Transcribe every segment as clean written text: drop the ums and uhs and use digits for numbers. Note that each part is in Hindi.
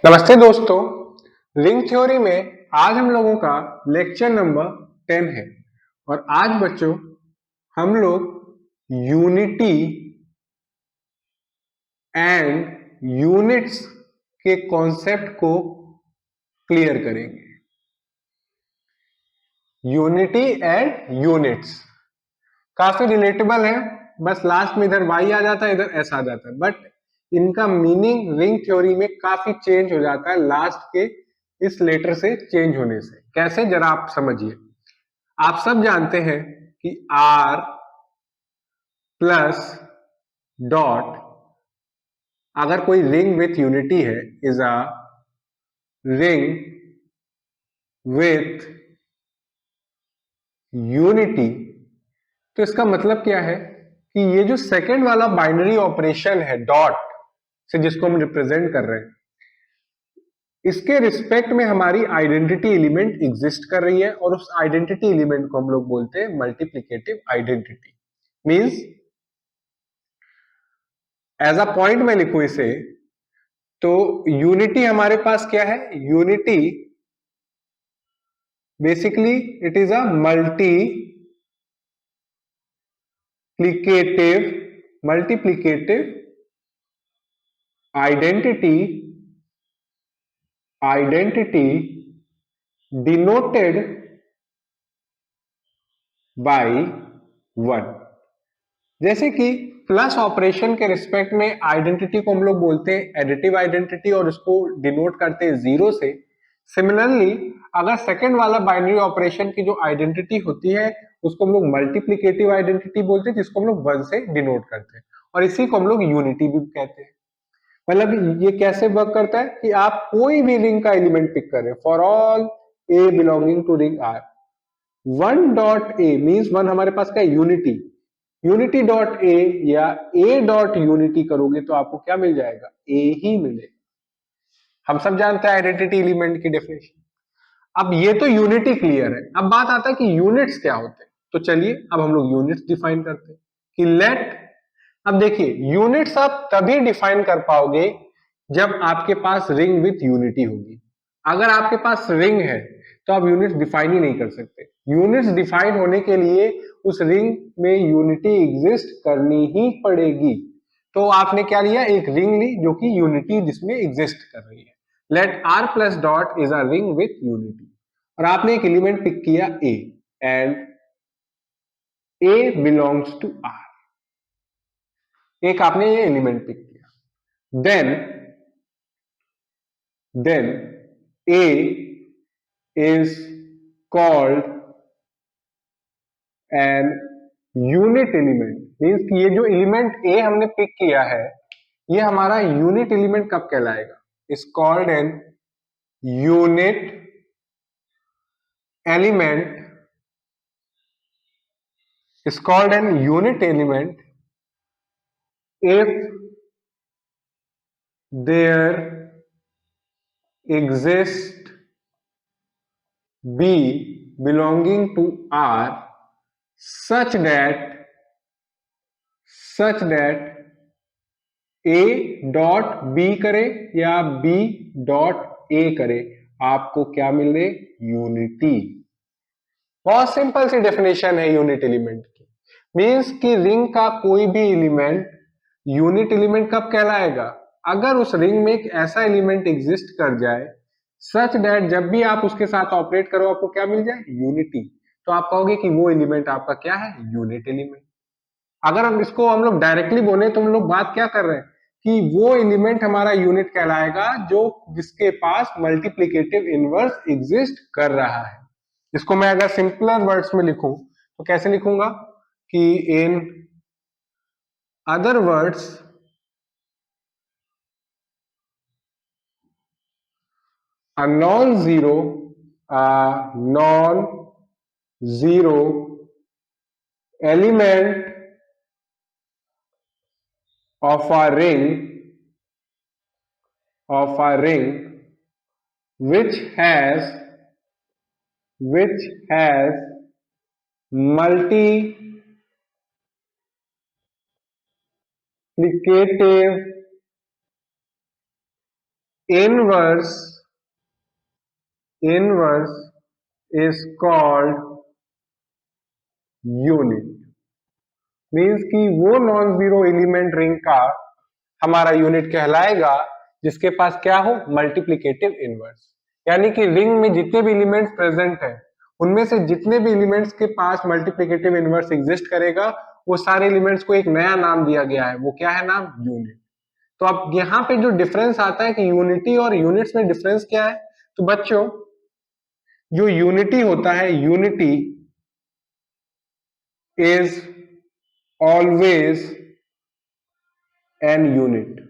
नमस्ते दोस्तों। रिंग थ्योरी में आज हम लोगों का लेक्चर नंबर 10 है और आज बच्चों हम लोग यूनिटी एंड यूनिट्स के कॉन्सेप्ट को क्लियर करेंगे। यूनिटी एंड यूनिट्स काफी रिलेटेबल है, बस लास्ट में इधर y आ जाता है, इधर s आ जाता है, बट इनका मीनिंग रिंग थ्योरी में काफी चेंज हो जाता है लास्ट के इस लेटर से चेंज होने से। कैसे, जरा आप समझिए। आप सब जानते हैं कि r प्लस डॉट अगर कोई रिंग विथ यूनिटी है is a ring with unity. तो इसका मतलब क्या है कि ये जो सेकंड वाला बाइनरी ऑपरेशन है डॉट से, जिसको हम रिप्रेजेंट कर रहे हैं, इसके रिस्पेक्ट में हमारी आइडेंटिटी एलिमेंट एग्जिस्ट कर रही है और उस आइडेंटिटी एलिमेंट को हम लोग बोलते हैं multiplicative identity. Means as a point में लिखूं इसे तो यूनिटी हमारे पास क्या है? Unity basically it is a multiplicative identity denoted by 1। जैसे कि प्लस ऑपरेशन के रिस्पेक्ट में आइडेंटिटी को हम लोग बोलते हैं एडिटिव आइडेंटिटी और उसको डिनोट करते हैं 0 से। सिमिलरली अगर सेकंड वाला बाइनरी ऑपरेशन की जो आइडेंटिटी होती है उसको हम लोग मल्टीप्लिकेटिव आइडेंटिटी बोलते हैं, जिसको हम लोग 1 से डिनोट करते हैं, और इसी को हम लोग यूनिटी भी कहते हैं। मतलब ये कैसे वर्क करता है कि आप कोई भी रिंग का एलिमेंट पिक करें, for all a belonging to ring R, 1 dot a means 1 हमारे पास क्या है? यूनिटी। यूनिटी डॉट ए या ए डॉट यूनिटी करोगे तो आपको क्या मिल जाएगा? ए ही मिलेगा। हम सब जानते हैं आइडेंटिटी एलिमेंट की डेफिनेशन। अब ये तो यूनिटी क्लियर है। अब बात आता है कि यूनिट्स क्या होते हैं। तो चलिए अब हम लोग यूनिट्स डिफाइन करते हैं कि लेट। अब देखिए, यूनिट्स आप तभी डिफाइन कर पाओगे जब आपके पास रिंग विथ यूनिटी होगी। अगर आपके पास रिंग है तो आप यूनिट्स डिफाइन ही नहीं कर सकते। यूनिट्स डिफाइन होने के लिए उस रिंग में यूनिटी एग्जिस्ट करनी ही पड़ेगी। तो आपने क्या लिया? एक रिंग ली जो कि यूनिटी जिसमें एग्जिस्ट कर रही है। Let R plus dot is a ring with unity, और आपने एक एलिमेंट पिक किया A, and A belongs to R. एक आपने ये एलिमेंट पिक किया, then A is called an unit element. Means कि ये जो एलिमेंट ए हमने पिक किया है ये हमारा यूनिट एलिमेंट कब कहलाएगा? Is called an unit element, is called an unit element if there exists B belonging to R such that A dot B करे या B डॉट A करे, आपको क्या मिले? यूनिटी। बहुत सिंपल सी डेफिनेशन है यूनिट एलिमेंट की। मींस कि रिंग का कोई भी एलिमेंट यूनिट एलिमेंट कब कहलाएगा? अगर उस रिंग में एक ऐसा एलिमेंट एग्जिस्ट कर जाए सच दैट जब भी आप उसके साथ ऑपरेट करो आपको क्या मिल जाए? यूनिटी। तो आप कहोगे कि वो एलिमेंट आपका क्या है? Unit element. अगर हम लोग डायरेक्टली बोले तो हम लोग बात क्या कर रहे हैं कि वो एलिमेंट हमारा यूनिट कहलाएगा जो जिसके पास मल्टीप्लिकेटिव इनवर्स एग्जिस्ट कर रहा है। इसको मैं अगर सिंपलर वर्ड्स में लिखूं तो कैसे लिखूंगा कि in other words a non-zero element of a ring which has multiplicative inverse is called unit. Means कि वो नॉन जीरो एलिमेंट रिंग का हमारा यूनिट कहलाएगा जिसके पास क्या हो, मल्टीप्लीकेटिव इनवर्स। यानी कि रिंग में जितने भी एलिमेंट्स प्रेजेंट है उनमें से जितने भी एलिमेंट्स के पास मल्टीप्लीकेटिव इनवर्स एग्जिस्ट करेगा वो सारे एलिमेंट्स को एक नया नाम दिया गया है, वो क्या है नाम, यूनिट। तो अब यहाँ पे जो डिफरेंस आता है कि यूनिटी और यूनिट्स में डिफरेंस क्या है, तो बच्चों जो यूनिटी होता है, unity is always an unit.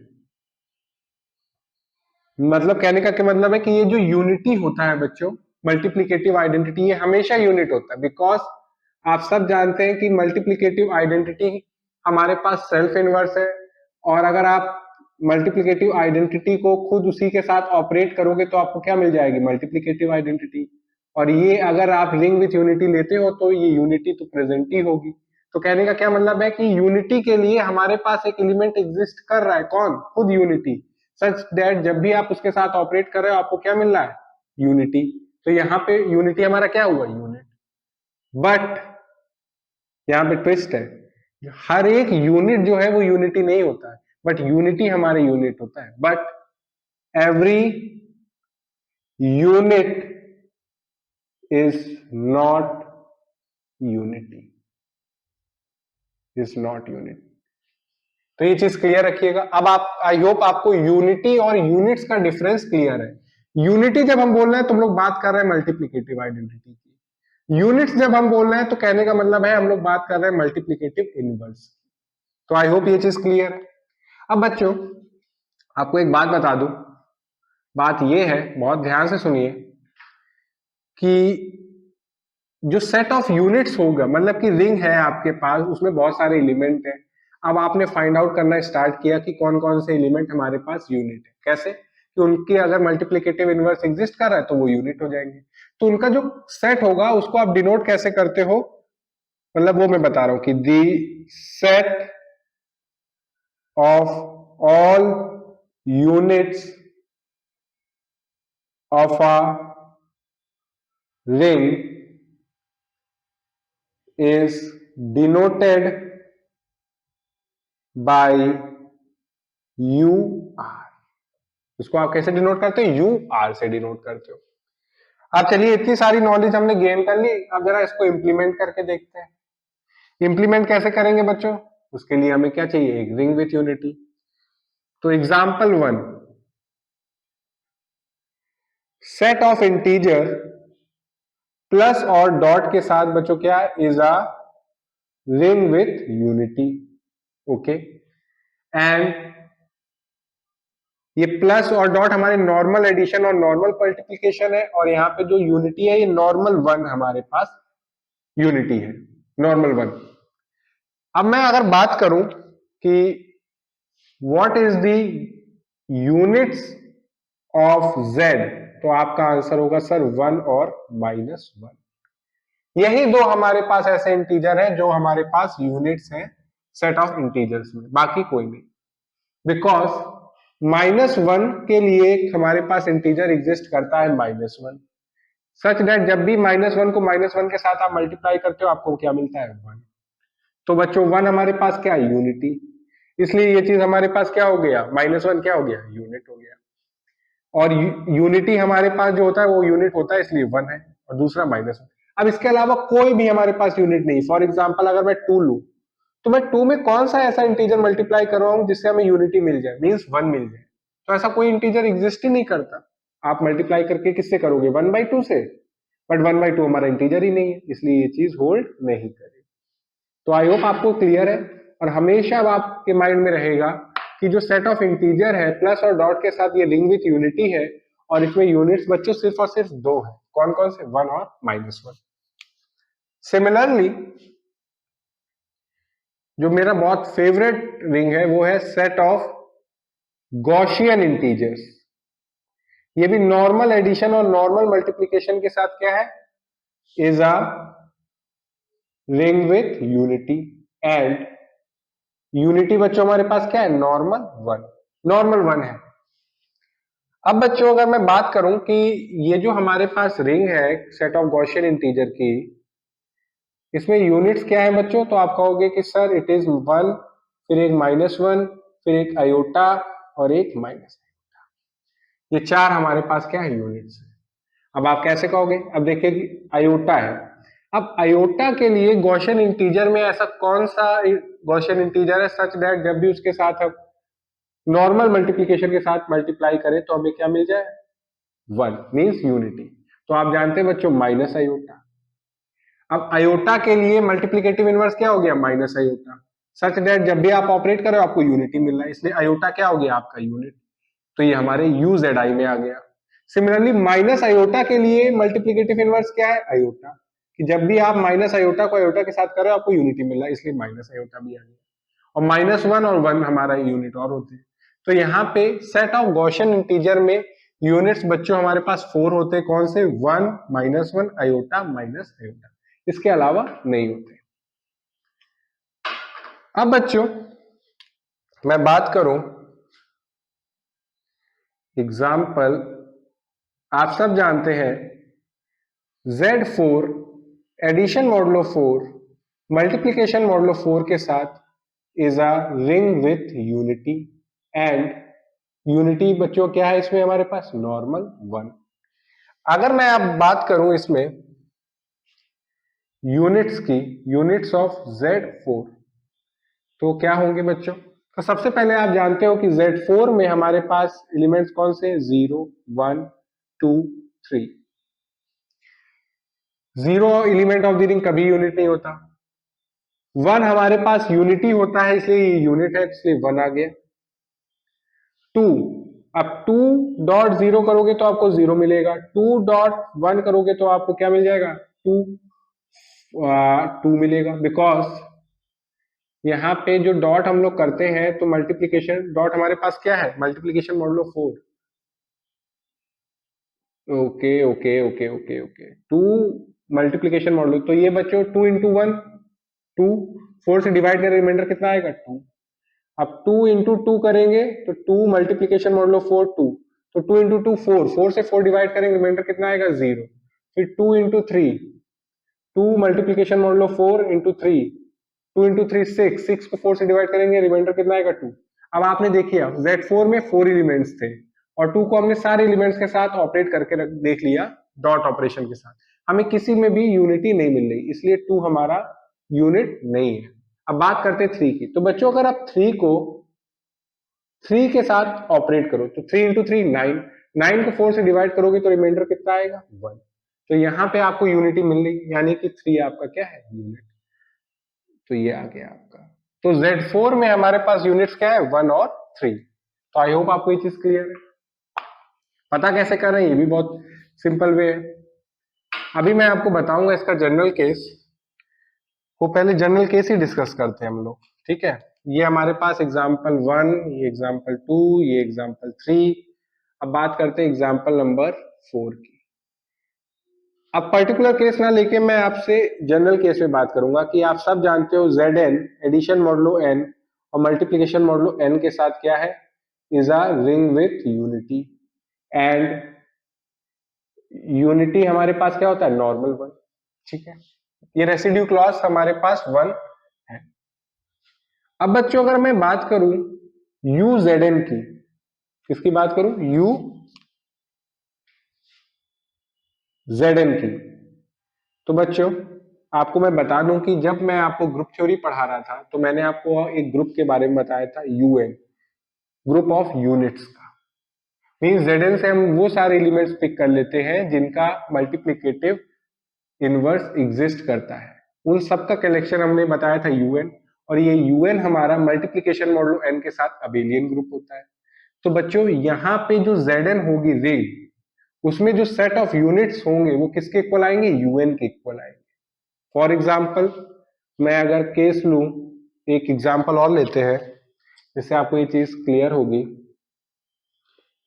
मतलब कहने का क्या मतलब है कि ये जो यूनिटी होता है बच्चों, मल्टीप्लीकेटिव आइडेंटिटी, ये हमेशा यूनिट होता है। बिकॉज आप सब जानते हैं कि मल्टीप्लीकेटिव आइडेंटिटी हमारे पास सेल्फ इनवर्स है, और अगर आप मल्टीप्लीकेटिव आइडेंटिटी को खुद उसी के साथ ऑपरेट करोगे तो आपको क्या मिल जाएगी, मल्टीप्लीकेटिव आइडेंटिटी। और ये अगर आप रिंग विथ यूनिटी लेते हो तो ये यूनिटी तो प्रेजेंट ही होगी। तो कहने का क्या मतलब है कि यूनिटी के लिए हमारे पास एक एलिमेंट एग्जिस्ट कर रहा है, कौन, खुद यूनिटी, सच दैट जब भी आप उसके साथ ऑपरेट कर रहे हो आपको क्या मिल रहा है, यूनिटी। तो यहाँ पे यूनिटी हमारा क्या हुआ, यूनिट। बट यहाँ पे ट्विस्ट है, हर एक यूनिट जो है वो यूनिटी नहीं होता है, बट यूनिटी हमारे यूनिट होता है। But every unit is not unity, is not unit. तो ये चीज क्लियर रखिएगा। अब आप, आई होप आपको यूनिटी और यूनिट्स का डिफरेंस क्लियर है। यूनिटी जब हम बोल रहे हैं तो हम लोग बात कर रहे हैं मल्टीप्लीकेटिव आइडेंटिटी की, यूनिट्स जब हम बोल रहे हैं तो कहने का मतलब है हम लोग बात कर रहे हैं मल्टीप्लीकेटिव इनवर्स। तो आई होप ये चीज क्लियर है। अब बच्चों आपको एक बात बता दूं, बात ये है, बहुत ध्यान से सुनिए, कि जो सेट ऑफ यूनिट्स होगा, मतलब कि रिंग है आपके पास, उसमें बहुत सारे एलिमेंट हैं। अब आपने फाइंड आउट करना स्टार्ट किया कि कौन कौन से एलिमेंट हमारे पास यूनिट है। कैसे, कि उनकी अगर मल्टीप्लिकेटिव इनवर्स एग्जिस्ट कर रहा है तो वो यूनिट हो जाएंगे। तो उनका जो सेट होगा उसको आप डिनोट कैसे करते हो, मतलब वो मैं बता रहा हूं कि the set of all units of a ring is denoted by U R. इसको आप कैसे डिनोट करते हो, यू आर से डिनोट करते हो। अब चलिए, इतनी सारी नॉलेज हमने गेन कर ली, अब जरा इसको इंप्लीमेंट करके देखते हैं। इंप्लीमेंट कैसे करेंगे बच्चों, उसके लिए हमें क्या चाहिए, एक रिंग विथ यूनिटी। तो example 1, set of integer plus और डॉट के साथ बच्चों क्या is a ring with unity. Okay, and ये प्लस और डॉट हमारे नॉर्मल एडिशन और नॉर्मल मल्टीप्लिकेशन है, और यहाँ पे जो यूनिटी है ये नॉर्मल वन हमारे पास यूनिटी है, नॉर्मल वन। अब मैं अगर बात करूं कि what is the units of Z, तो आपका आंसर होगा सर 1 और -1। यही दो हमारे पास ऐसे इंटीजर हैं जो हमारे पास यूनिट्स हैं सेट ऑफ इंटीजर्स में, बाकी कोई नहीं। बिकॉज -1 के लिए हमारे पास इंटीजर एग्जिस्ट करता है -1, सच दैट जब भी -1 को -1 के साथ आप मल्टीप्लाई करते हो आपको क्या मिलता है, 1। तो बच्चों 1 हमारे पास क्या है, यूनिटी। इसलिए ये चीज हमारे पास क्या हो गया, -1 क्या हो गया, यूनिट हो गया। और यूनिटी हमारे पास जो होता है वो यूनिट होता है, इसलिए 1 है, और दूसरा -1। अब इसके अलावा कोई भी हमारे पास यूनिट नहीं। फॉर एग्जाम्पल अगर मैं 2 लू, तो मैं 2 में कौन सा ऐसा इंटीजर मल्टीप्लाई कर रहा हूं जिससे हमें यूनिटी मिल जाए, मींस 1 मिल जाए। तो ऐसा कोई इंटीजर एग्जिस्ट ही नहीं करता। आप मल्टीप्लाई करके किससे करोगे, 1/2 से, बट 1/2 हमारा इंटीजर ही नहीं है, इसलिए ये चीज होल्ड नहीं करेगी। तो आई होप आपको क्लियर है, और हमेशा अब आपके माइंड में रहेगा कि जो सेट ऑफ इंटीजर है प्लस और डॉट के साथ ये रिंग विथ यूनिटी है, और इसमें यूनिट्स बच्चों सिर्फ और सिर्फ दो है, कौन कौन से, 1 और -1। सिमिलरली जो मेरा बहुत फेवरेट रिंग है वो है सेट ऑफ गॉसियन इंटीजर्स। ये भी नॉर्मल एडिशन और नॉर्मल मल्टीप्लिकेशन के साथ क्या है, is a ring with unity. And unity बच्चों हमारे पास क्या है, नॉर्मल 1, नॉर्मल 1 है। अब बच्चों अगर मैं बात करूं कि ये जो हमारे पास रिंग है सेट ऑफ गॉसियन इंटीजर की, इसमें यूनिट्स क्या है बच्चों, तो आप कहोगे कि सर इट इज 1, फिर एक -1, फिर एक आयोटा और एक माइनस। ये चार हमारे पास क्या है, यूनिट्स है। अब आप कैसे कहोगे, अब देखिए कि आयोटा है। अब आयोटा के लिए गॉसियन इंटीजर में ऐसा कौन सा गॉसियन इंटीजर है सच दैट जब भी उसके साथ हम नॉर्मल मल्टीप्लीकेशन के साथ मल्टीप्लाई करें तो हमें क्या मिल जाए, 1 मीन्स यूनिटी। तो आप जानते हैं बच्चों माइनस आयोटा। अब आयोटा के लिए मल्टीप्लीकेटिव इनवर्स क्या हो गया, माइनस आयोटा, सच दैट जब भी आप ऑपरेट करो आपको यूनिटी मिल रहा है, इसलिए आयोटा क्या हो गया आपका यूनिट। तो ये हमारे यू जेड आई में आ गया। सिमिलरली माइनस आयोटा के लिए मल्टीप्लीकेटिव इनवर्स क्या है, आयोटा, कि जब भी आप माइनस आयोटा को आयोटा के साथ करो आपको यूनिटी मिल रहा है, इसलिए माइनस आयोटा भी आ गया। और -1 और 1 हमारा यूनिट और होते हैं। तो यहाँ पे सेट ऑफ गॉसियन इंटीजर में यूनिट्स बच्चों हमारे पास 4 होते हैं, कौन से, 1, -1, आयोटा, माइनस आयोटा, इसके अलावा नहीं होते। अब बच्चों मैं बात करूं एग्जाम्पल, आप सब जानते हैं Z4 addition modulo 4 multiplication modulo 4 के साथ is a ring with unity, and unity बच्चों क्या है इसमें हमारे पास, नॉर्मल 1। अगर मैं अब बात करूं इसमें यूनिट्स की, यूनिट्स ऑफ Z4, तो क्या होंगे बच्चों, तो सबसे पहले आप जानते हो कि Z4 में हमारे पास एलिमेंट्स कौन से, 0, 1, 2, 3। 0 एलिमेंट ऑफ द रिंग कभी यूनिट नहीं होता। 1 हमारे पास यूनिटी होता है इसलिए ये यूनिट है, इसलिए 1 आ गया। 2, अब 2.0 करोगे तो आपको 0 मिलेगा, 2.1 करोगे तो आपको क्या मिल जाएगा, 2 मिलेगा, बिकॉज यहाँ पे जो डॉट हम लोग करते हैं तो मल्टीप्लीकेशन डॉट हमारे पास क्या है, multiplication modulo 4। Okay okay okay okay okay, 2 multiplication modulo, तो ये बच्चों 2 इंटू 1 2, 4 से डिवाइड करें रिमाइंडर कितना आएगा, 2। अब 2 इंटू 2 करेंगे तो 2 मल्टीप्लीकेशन मॉडुलो 4 2, तो 2 इंटू 2 4, 4 से 4 डिवाइड करेंगे रिमाइंडर कितना आएगा, 0। फिर 2 into 3, 2 multiplication modulo 4 into 3, 2 into 3 6, 6 को 4 से डिवाइड करेंगे रिमाइंडर कितना आएगा, 2। अब आपने देखिए Z4 में 4 एलिमेंट्स थे और 2 को हमने सारे एलिमेंट्स के साथ ऑपरेट करके देख लिया डॉट ऑपरेशन के साथ, हमें किसी में भी यूनिटी नहीं मिल रही, इसलिए 2 हमारा यूनिट नहीं है। अब बात करते हैं 3 की, तो बच्चों अगर आप 3 को 3 के साथ ऑपरेट करो तो 3 इंटू 3 9, 9 को 4 से डिवाइड करोगे तो रिमाइंडर कितना आएगा, 1। तो यहाँ पे आपको यूनिटी मिल रही, यानी कि 3 आपका क्या है, यूनिट। तो ये आ गया आपका। तो Z4 में हमारे पास यूनिट्स क्या है, 1 और 3। तो आई होप आपको ये चीज क्लियर है। पता कैसे कर रहे हैं, ये भी बहुत सिंपल वे है। अभी मैं आपको बताऊंगा इसका जनरल केस, वो पहले जनरल केस ही डिस्कस करते हैं हम लोग, ठीक है। ये हमारे पास एग्जाम्पल 1, ये एग्जाम्पल 2, ये एग्जाम्पल 3। अब बात करते हैं एग्जाम्पल नंबर 4 की। अब पर्टिकुलर केस ना लेके मैं आपसे जनरल केस में बात करूंगा कि आप सब जानते हो Zn एडिशन मॉडुलो n और मल्टीप्लिकेशन मॉडुलो n के साथ क्या है, is a ring with unity, and unity हमारे पास क्या होता है, नॉर्मल 1, ठीक है। ये रेसिड्यू क्लॉज हमारे पास 1 है। अब बच्चों अगर मैं बात करूं UZn की, किसकी बात करूं, UZn की, तो बच्चों आपको मैं बता दूं कि जब मैं आपको ग्रुप थ्योरी पढ़ा रहा था तो मैंने आपको एक ग्रुप के बारे में बताया था, UN, ग्रुप ऑफ यूनिट्स का। मीन Zn से हम वो सारे एलिमेंट्स पिक कर लेते हैं जिनका मल्टीप्लिकेटिव इनवर्स एग्जिस्ट करता है, उन सब का कलेक्शन हमने बताया था UN, और ये UN हमारा मल्टीप्लिकेशन मॉडुलो n के साथ अबेलियन ग्रुप होता है। तो बच्चों यहाँ पे जो Zn होगी रिंग, उसमें जो सेट ऑफ यूनिट्स होंगे वो किसके इक्वल आएंगे, UN के इक्वल आएंगे। फॉर एग्जाम्पल मैं अगर केस लूं, एक एग्जाम्पल और लेते हैं जिससे आपको ये चीज क्लियर होगी।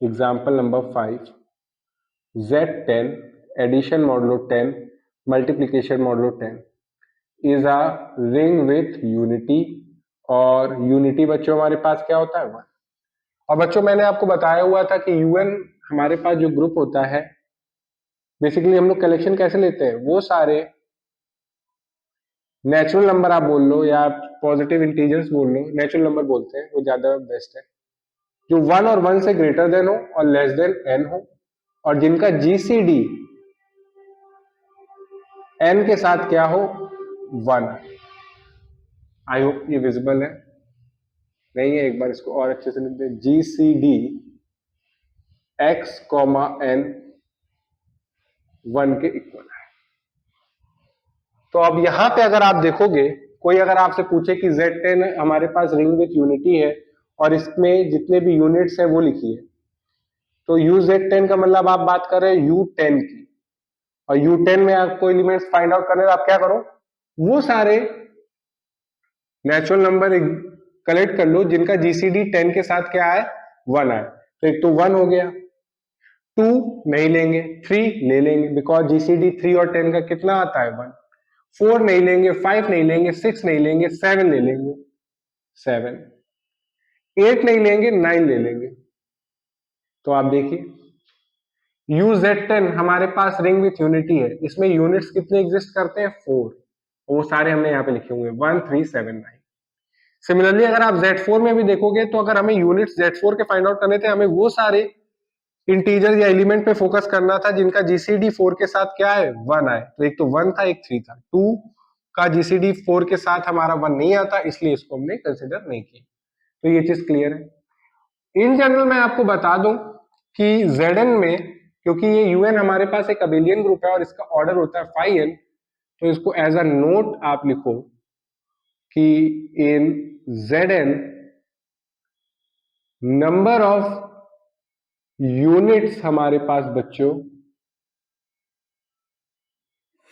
Example number 5, Z10 addition modulo 10 multiplication modulo 10 is a ring with unity, और यूनिटी बच्चों हमारे पास क्या होता है, 1। और बच्चों मैंने आपको बताया हुआ था कि UN हमारे पास जो ग्रुप होता है, बेसिकली हम लोग कलेक्शन कैसे लेते हैं, वो सारे नेचुरल नंबर आप बोल लो या पॉजिटिव इंटीजर्स बोल लो, नेचुरल नंबर बोलते हैं वो ज्यादा बेस्ट है, जो 1 और 1 से ग्रेटर देन हो और लेस देन n हो, और जिनका जीसीडी n के साथ क्या हो, 1। आई होप ये विजिबल है, नहीं है एक बार इसको और अच्छे से लिख दे, जीसीडी x कॉमा n 1 के इक्वल है। तो अब यहां पे अगर आप देखोगे, कोई अगर आपसे पूछे कि Z10 हमारे पास रिंग विथ यूनिटी है और इसमें जितने भी यूनिट्स है वो लिखिए, तो UZ10 का मतलब आप बात कर रहे हैं U10 की, और U10 में आपको एलिमेंट्स फाइंड आउट करने, आप क्या करो, वो सारे नेचुरल नंबर कलेक्ट कर लो जिनका जीसीडी 10 के साथ क्या है, 1 है। तो एक तो 1 हो गया, 2 नहीं लेंगे, 3 ले लेंगे बिकॉज जीसीडी 3 और 10 का कितना आता है, 1। 4 नहीं लेंगे, 5 नहीं लेंगे, 6 नहीं लेंगे, 7 ले लेंगे, 7। 8 नहीं लेंगे, 9 ले लेंगे। तो आप देखिए UZ10 हमारे पास रिंग विथ यूनिटी है, इसमें यूनिट्स कितने एग्जिस्ट करते हैं, 4, वो सारे हमने यहाँ पे लिखे हुए 1 3 7 9। सिमिलरली अगर आप Z4 में भी देखोगे, तो अगर हमें यूनिट्स Z4 के फाइंड आउट करने थे, हमें वो सारे इंटीजर या एलिमेंट पे फोकस करना था जिनका जीसीडी 4 के साथ क्या है, 1 आए। तो एक तो 1 था, एक 3 था। 2 का जीसीडी 4 के साथ हमारा 1 नहीं आता, इसलिए इसको हमने कंसिडर नहीं किया। तो ये चीज क्लियर है। इन जनरल मैं आपको बता दूं कि Zn में, क्योंकि ये UN हमारे पास एक अबेलियन ग्रुप है और इसका ऑर्डर होता है phi n, तो इसको एज अ नोट आप लिखो कि इन Zn नंबर ऑफ यूनिट्स हमारे पास बच्चों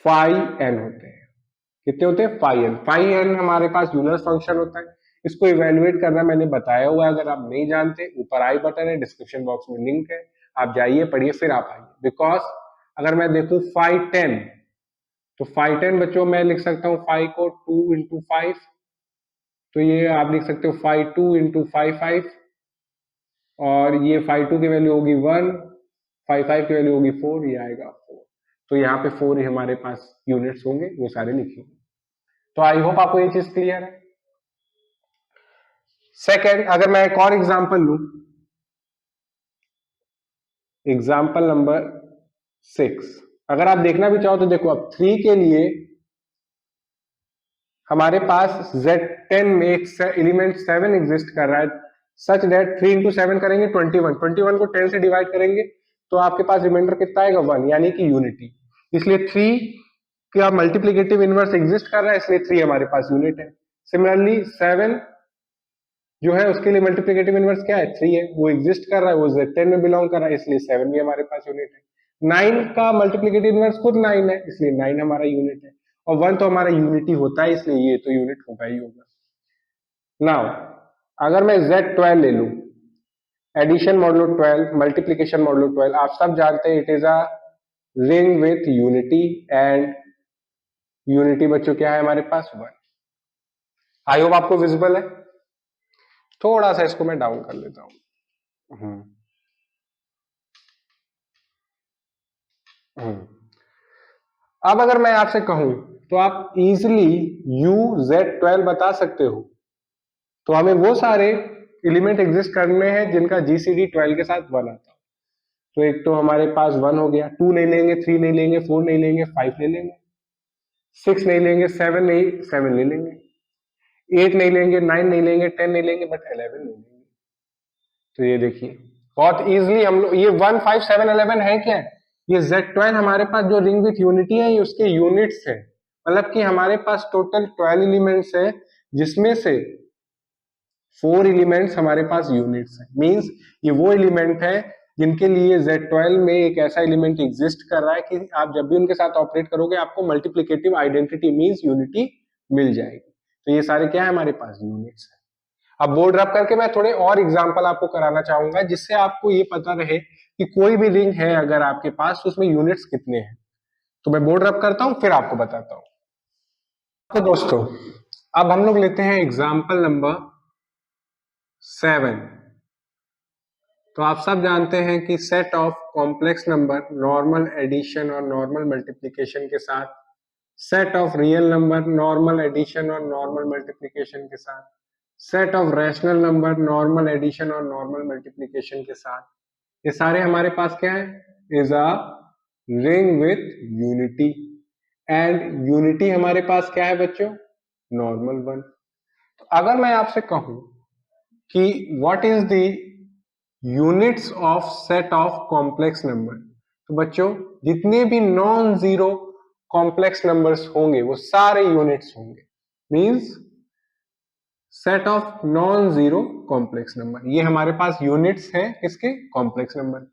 phi n होते हैं। कितने होते हैं, phi n। phi n हमारे पास यूलर फंक्शन होता है, इसको इवेल्युएट करना मैंने बताया हुआ है, अगर आप नहीं जानते ऊपर आई बटन है, डिस्क्रिप्शन बॉक्स में लिंक है, आप जाइए पढ़िए फिर आप आइए। बिकॉज अगर मैं देखूं phi 10, तो phi 10 बच्चों मैं लिख सकता हूं phi को 2 इंटू 5, तो ये आप लिख सकते हो phi 2 इंटू 5 और ये phi 2 की वैल्यू होगी 1, phi 5 की वैल्यू होगी 4, ये आएगा 4। तो यहाँ पे 4 ही हमारे पास यूनिट्स होंगे, वो सारे लिखे होंगे। तो आई होप आपको ये चीज क्लियर है। सेकेंड, अगर मैं एक और एग्जांपल लूं, एग्जांपल नंबर 6, अगर आप देखना भी चाहो तो देखो, अब 3 के लिए हमारे पास Z10 में एक एलिमेंट 7 एग्जिस्ट कर रहा है, सच दैट 3 इंटू 7 करेंगे 21, 21 को 10 से डिवाइड करेंगे तो आपके पास रिमाइंडर कितना आएगा, 1, यानी कि यूनिटी। इसलिए 3 का मल्टीप्लिकेटिव इनवर्स एग्जिस्ट कर रहा है, इसलिए 3 हमारे पास यूनिट है। सिमिलरली 7 जो है उसके लिए मल्टीप्लिकेटिव इनवर्स क्या है, 3 है, वो एग्जिस्ट कर रहा है, वो Z10 में बिलोंग कर रहा है, इसलिए 7 भी हमारे पास यूनिट है। 9 का मल्टीप्लिकेटिव इनवर्स खुद 9 है, इसलिए 9 हमारा यूनिट है, और 1 तो हमारा यूनिटी होता है, इसलिए ये तो यूनिट होगा ही होगा। नाउ अगर मैं Z12 ले लूं, एडिशन मॉडुलो 12, मल्टीप्लिकेशन मॉडुलो 12, आप सब जानते हैं it is a ring with unity, and unity बच्चों क्या है हमारे पास, 1। आई होप आपको विजिबल है। थोड़ा सा इसको मैं डाउन कर लेता हूं। अब अगर मैं आपसे कहूं तो आप इजिली UZ12 बता सकते हो, तो हमें वो सारे एलिमेंट एग्जिस्ट करने हैं जिनका जीसीडी 12 के साथ 1 आता है। तो एक तो हमारे पास 1 हो गया, 2 नहीं लेंगे, 3 नहीं लेंगे, 4 नहीं लेंगे, 5 ले लेंगे, 6 नहीं लेंगे, 7 नहीं, 7 ले लेंगे, 8 नहीं लेंगे, 9 नहीं लेंगे, 10 नहीं लेंगे, बट 11 ले लेंगे। तो ये देखिए बहुत इजिली हम लोग, ये 1 5 7 11 है क्या, ये Z12 हमारे पास जो रिंग विथ यूनिटी है, ये उसके यूनिट्स है। मतलब कि हमारे पास टोटल 12 एलिमेंट्स है, जिसमें से 4 एलिमेंट्स हमारे पास यूनिट्स है। मींस ये वो एलिमेंट है जिनके लिए Z12 में एक ऐसा एलिमेंट एग्जिस्ट कर रहा है कि आप जब भी उनके साथ ऑपरेट करोगे आपको मल्टीप्लिकेटिव आइडेंटिटी मींस यूनिटी मिल जाएगी। तो ये सारे क्या है हमारे पास, यूनिट्स है। अब बोर्ड रब करके मैं थोड़े और एग्जांपल आपको कराना चाहूंगा, जिससे आपको ये पता रहे कि कोई भी रिंग है अगर आपके पास तो उसमें यूनिट्स कितने हैं। तो मैं बोर्ड रब करता हूं फिर आपको बताता हूं। तो दोस्तों अब हम लोग लेते हैं एग्जांपल नंबर 7। तो आप सब जानते हैं कि set of complex number normal addition और नॉर्मल मल्टीप्लिकेशन के साथ, set of real number normal addition और नॉर्मल मल्टीप्लिकेशन के साथ, set of rational number normal addition और नॉर्मल मल्टीप्लिकेशन के साथ, ये सारे हमारे पास क्या है, is a ring with unity. And unity हमारे पास क्या है बच्चों, नॉर्मल वन। तो अगर मैं आपसे कहूं कि what is the units of set of complex number, तो बच्चों जितने भी नॉन जीरो कॉम्प्लेक्स नंबर्स होंगे वो सारे यूनिट्स होंगे। Means set of non zero complex number, ये हमारे पास यूनिट्स हैं किसके, कॉम्प्लेक्स नंबर।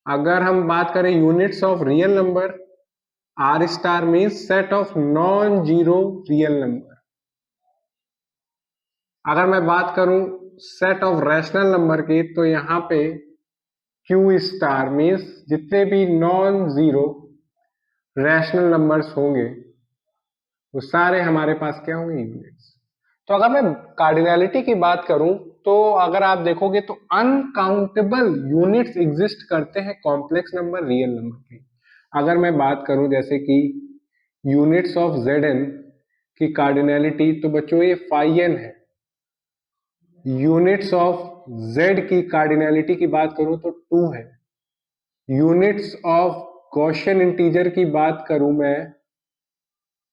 अगर हम बात करें units of real number, R star means set of non zero real number. अगर मैं बात करूं सेट ऑफ रैशनल नंबर की, तो यहां पे क्यू स्टार मीन्स जितने भी नॉन जीरो रैशनल नंबर्स होंगे वो सारे हमारे पास क्या होंगे, यूनिट्स। तो अगर मैं कार्डिनैलिटी की बात करूं, तो अगर आप देखोगे तो अनकाउंटेबल यूनिट्स एग्जिस्ट करते हैं कॉम्प्लेक्स नंबर रियल नंबर के। अगर मैं बात करूं जैसे कि यूनिट्स ऑफ Zn की कार्डिनैलिटी, तो बच्चों ये φn है। यूनिट्स ऑफ Z की कार्डिनैलिटी की बात करूं तो 2 है। यूनिट्स ऑफ गॉसियन इंटीजर की बात करूं मैं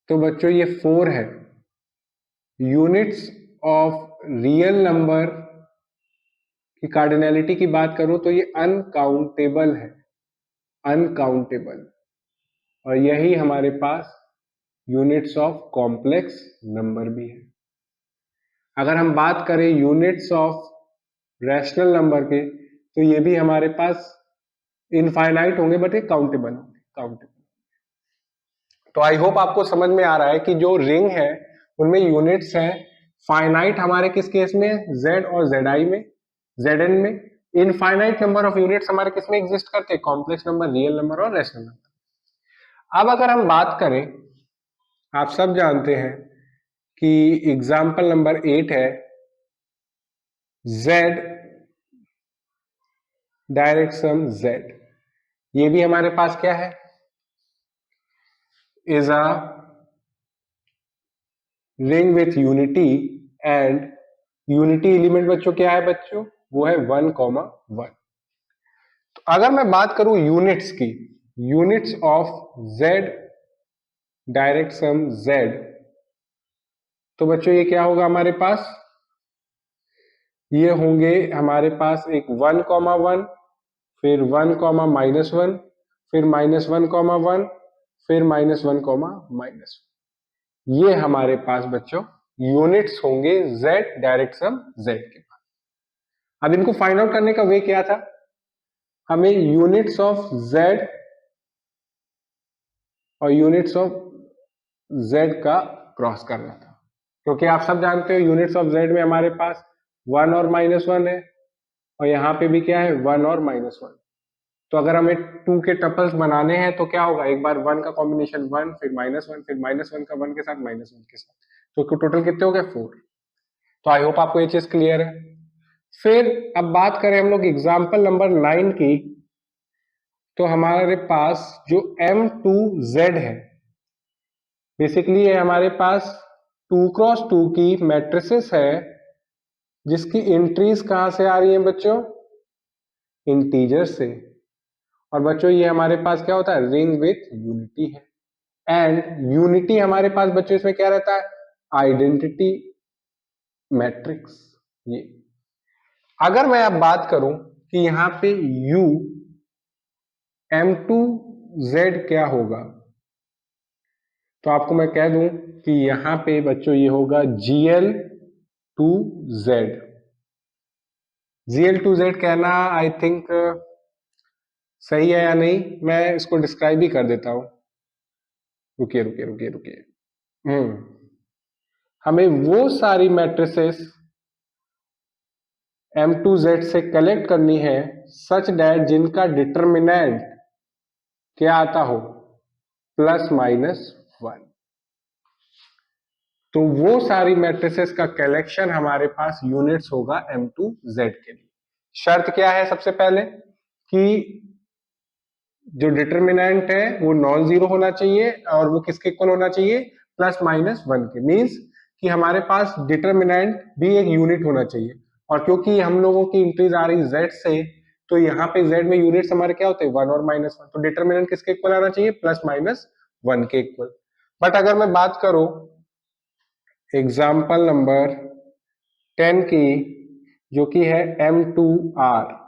तो बच्चों ये 4 है। यूनिट्स ऑफ रियल नंबर की कार्डिनैलिटी की बात करूं तो ये अनकाउंटेबल है, अनकाउंटेबल। और यही हमारे पास यूनिट्स ऑफ कॉम्प्लेक्स नंबर भी है। अगर हम बात करें यूनिट्स ऑफ रैशनल नंबर के, तो ये भी हमारे पास इनफाइनाइट होंगे बट ये काउंटेबल होंगे, काउंटेबल। तो आई होप आपको समझ में आ रहा है कि जो रिंग है उनमें यूनिट्स हैं फाइनाइट हमारे किस केस में, Z और Zi में, Zn में। इनफाइनाइट नंबर ऑफ यूनिट्स हमारे किस में एग्जिस्ट करते हैं, कॉम्प्लेक्स नंबर, रियल नंबर और रैशनल नंबर। अब अगर हम बात करें, आप सब जानते हैं कि एग्जाम्पल नंबर 8 है, Z डायरेक्ट सम Z। ये भी हमारे पास क्या है, is a ring with unity. And unity element बच्चों क्या है बच्चों, वो है 1,1। तो अगर मैं बात करूं यूनिट्स की, units of Z direct sum Z, तो बच्चों ये क्या होगा हमारे पास, ये होंगे हमारे पास एक 1,1, फिर 1,-1, फिर -1,1, फिर -1,-1। ये हमारे पास बच्चों यूनिट्स होंगे Z डायरेक्ट सम Z के पास। अब इनको फाइंड आउट करने का वे क्या था, हमें यूनिट्स ऑफ Z और यूनिट्स ऑफ Z का क्रॉस करना था, क्योंकि आप सब जानते हो यूनिट्स ऑफ Z में हमारे पास 1 और -1 है, और यहाँ पे भी क्या है, 1 और -1। तो अगर हमें 2 के टपल्स बनाने हैं तो क्या होगा, एक बार 1 का कॉम्बिनेशन 1, फिर -1, फिर -1 का 1 के साथ, -1 के साथ, तो टोटल कितने हो गए, 4। तो आई होप आपको ये चीज क्लियर है। फिर अब बात करें हम लोग एग्जाम्पल नंबर 9 की, तो हमारे पास जो M2Z है, बेसिकली ये हमारे पास 2x2 की मैट्रिसेस है, जिसकी एंट्रीज कहां से आ रही हैं बच्चों, इंटीजर से। और बच्चों ये हमारे पास क्या होता है, रिंग विथ यूनिटी है। एंड यूनिटी हमारे पास बच्चों इसमें क्या रहता है, आइडेंटिटी मैट्रिक्स। ये अगर मैं अब बात करूं कि यहां पे U M2Z क्या होगा, तो आपको मैं कह दूं कि यहां पे बच्चों ये होगा GL2Z। GL2Z कहना आई थिंक सही है या नहीं, मैं इसको डिस्क्राइब ही कर देता हूं। रुकिए रुकिए रुकिए रुकिए, हमें वो सारी मैट्रिसेस M2Z से कलेक्ट करनी है सच दैट जिनका डिटरमिनेंट क्या आता हो, +-1। तो वो सारी मैट्रिसेस का कलेक्शन हमारे पास यूनिट्स होगा M2Z के लिए। शर्त क्या है सबसे पहले कि जो डिटर्मिनेंट है वो नॉन जीरो होना चाहिए और वो किसके इक्वल होना चाहिए, प्लस माइनस वन के। मीन्स कि हमारे पास डिटर्मिनेंट भी एक यूनिट होना चाहिए, और क्योंकि हम लोगों की इंट्रीज आ रही जेड से, तो यहाँ पे जेड में यूनिट्स हमारे क्या होते हैं, वन और माइनस वन, तो डिटर्मिनेंट किसके इक्वल आना चाहिए, प्लस माइनस वन के इक्वल। बट अगर मैं बात करूं एग्जाम्पल नंबर 10 की, जो कि है M2R,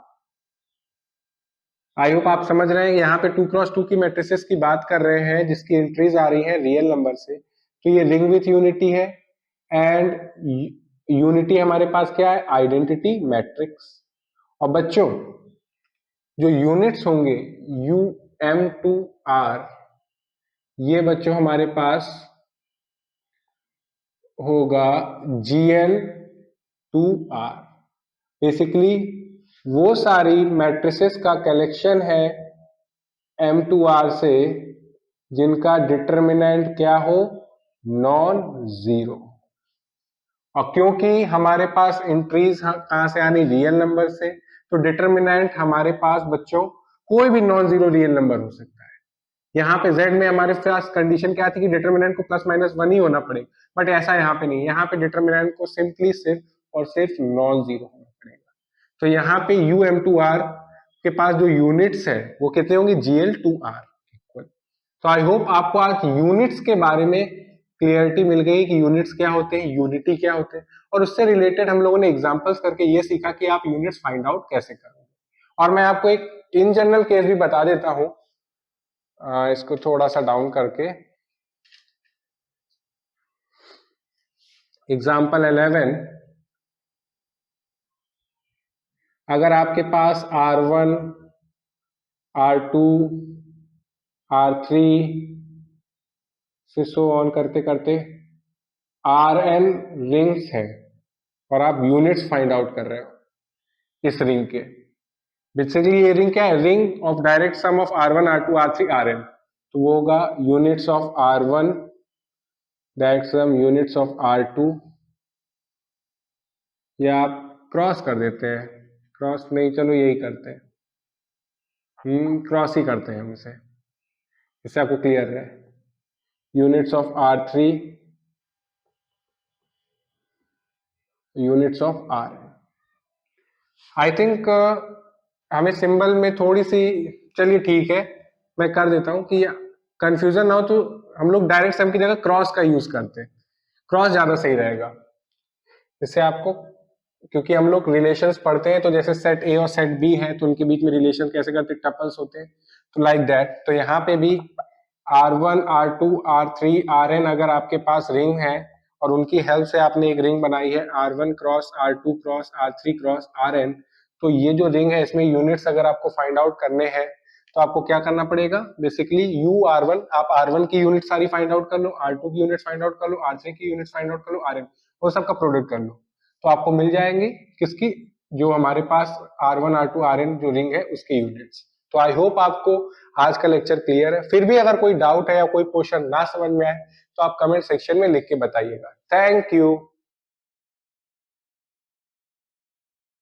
आई होप आप समझ रहे हैं, यहाँ पे 2x2 की मैट्रिसेस की बात कर रहे हैं जिसकी एंट्रीज आ रही है रियल नंबर से, तो ये रिंग विथ यूनिटी है, एंड यूनिटी हमारे पास क्या है, आइडेंटिटी मैट्रिक्स। और बच्चों जो यूनिट्स होंगे UM2R, ये बच्चों हमारे पास होगा GL2R। बेसिकली वो सारी मैट्रिसेस का कलेक्शन है M2R से जिनका डिटर्मिनेंट क्या हो, नॉन जीरो। और क्योंकि हमारे पास एंट्रीज कहां से आनी, रियल नंबर से, तो डिटर्मिनेंट हमारे पास बच्चों कोई भी नॉन जीरो रियल नंबर हो सकता है। यहाँ पे Z में हमारे पास कंडीशन क्या थी कि डिटर्मिनेंट को प्लस माइनस वन ही होना पड़ेगा, बट ऐसा यहाँ पे नहीं, यहाँ पे डिटर्मिनेंट को सिंपली सिर्फ और सिर्फ नॉन जीरो होना पड़ेगा। तो यहाँ पे UM2R के पास जो यूनिट्स है वो कितने होंगे, GL2R इक्वल। तो आई होप आपको आज यूनिट्स के बारे में क्लियरिटी मिल गई कि यूनिट्स क्या होते हैं, यूनिटी क्या होते हैं, और उससे रिलेटेड हम लोगों ने एग्जांपल्स करके ये सीखा कि आप यूनिट्स फाइंड आउट कैसे करोगे। और मैं आपको एक इन जनरल केस भी बता देता हूं, इसको थोड़ा सा डाउन करके, एग्जाम्पल 11, अगर आपके पास R1 R2 R3 से सो ऑन करते करते Rn रिंग्स है और आप यूनिट्स फाइंड आउट कर रहे हो इस रिंग के, बेसिकली ये रिंग क्या है, ring of direct sum of R1 R2 R3 Rn, तो वो होगा units of R1 direct sum units of R2, या आप क्रॉस कर देते हैं, क्रॉस नहीं, चलो यही करते हैं, क्रॉस ही करते हैं हम इसे, इससे आपको क्लियर है, units of R3 units of Rn। I think हमें सिंबल में थोड़ी सी, चलिए ठीक है मैं कर देता हूं कि कंफ्यूजन ना हो, तो हम लोग डायरेक्ट सम की जगह क्रॉस का यूज करते हैं, क्रॉस ज्यादा सही रहेगा इससे आपको, क्योंकि हम लोग रिलेशंस पढ़ते हैं, तो जैसे सेट ए और सेट बी है तो उनके बीच में रिलेशन कैसे करते, टपल्स होते हैं, तो लाइक दैट। तो यहाँ पे भी R1 R2 R3 Rn अगर आपके पास रिंग है और उनकी हेल्प से आपने एक रिंग बनाई है R1 cross R2 cross R3 cross Rn, तो ये जो रिंग है इसमें यूनिट्स अगर आपको फाइंड आउट करने हैं तो आपको क्या करना पड़ेगा, बेसिकली UR1, आप R1 की यूनिट सारी फाइंड आउट कर लो, R2 की यूनिट फाइंड आउट कर लो, R3 की यूनिट फाइंड आउट कर लो, Rn वो सबका प्रोडक्ट कर लो, तो आपको मिल जाएंगे किसकी, जो हमारे पास R1 R2 Rn जो रिंग है उसके यूनिट्स। तो आई होप आपको आज का लेक्चर क्लियर है। फिर भी अगर कोई डाउट है या कोई क्वेश्चन ना समझ में आए तो आप कमेंट सेक्शन में लिख के बताइएगा। Thank you.